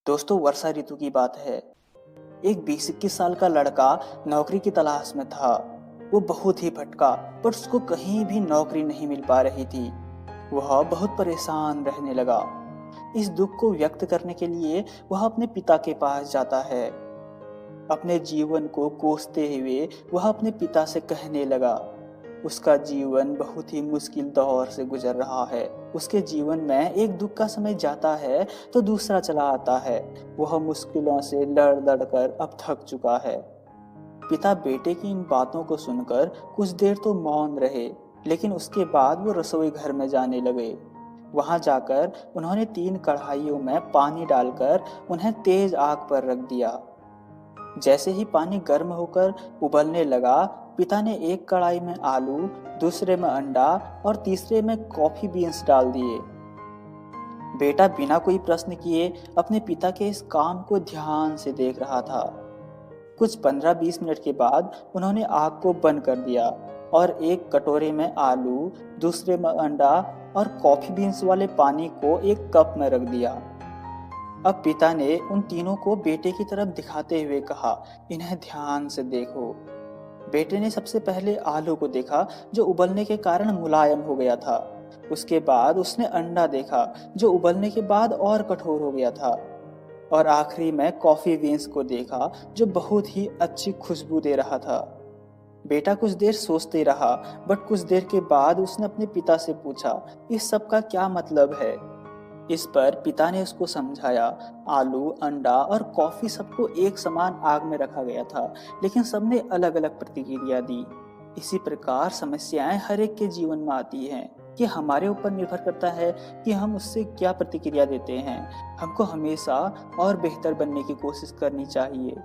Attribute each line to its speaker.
Speaker 1: दोस्तों, वर्षा ऋतु की बात है। एक 20-21 साल का लड़का नौकरी की तलाश में था। वो बहुत ही भटका, पर उसको कहीं भी नौकरी नहीं मिल पा रही थी। वह बहुत परेशान रहने लगा। इस दुख को व्यक्त करने के लिए वह अपने पिता के पास जाता है। अपने जीवन को कोसते हुए वह अपने पिता से कहने लगा। उसका जीवन बहुत ही मुश्किल दौर से गुजर रहा है। उसके जीवन में एक दुख का समय जाता है तो दूसरा चला आता है। वह मुश्किलों से लड़ लड़ कर अब थक चुका है। पिता बेटे की इन बातों को सुनकर कुछ देर तो मौन रहे, लेकिन उसके बाद वो रसोई घर में जाने लगे। वहां जाकर उन्होंने 3 कढ़ाइयों में पानी डालकर उन्हें तेज आग पर रख दिया। जैसे ही पानी गर्म होकर उबलने लगा, पिता ने एक कढ़ाई में आलू, दूसरे में अंडा और तीसरे में कॉफी बीन्स डाल दिए। बेटा बिना कोई प्रश्न किए अपने पिता के इस काम को ध्यान से देख रहा था। कुछ 15-20 मिनट के बाद उन्होंने आग को बंद कर दिया और एक कटोरे में आलू, दूसरे में अंडा और कॉफी बीन्स वाले पानी को एक कप में रख दिया। अब पिता ने उन तीनों को बेटे की तरफ दिखाते हुए कहा, इन्हें ध्यान से देखो। बेटे ने सबसे पहले आलू को देखा, जो उबलने के कारण मुलायम हो गया था। उसके बाद उसने अंडा देखा, जो उबलने के बाद और कठोर हो गया था। और आखिरी में कॉफी बीन्स को देखा, जो बहुत ही अच्छी खुशबू दे रहा था। बेटा कुछ देर सोचते रहा, बट कुछ देर के बाद उसने अपने पिता से पूछा, इस सब का क्या मतलब है? इस पर पिता ने उसको समझाया, आलू, अंडा और कॉफी सबको एक समान आग में रखा गया था, लेकिन सबने अलग अलग प्रतिक्रिया दी। इसी प्रकार समस्याएं हर एक के जीवन में आती हैं। कि हमारे ऊपर निर्भर करता है कि हम उससे क्या प्रतिक्रिया देते हैं। हमको हमेशा और बेहतर बनने की कोशिश करनी चाहिए।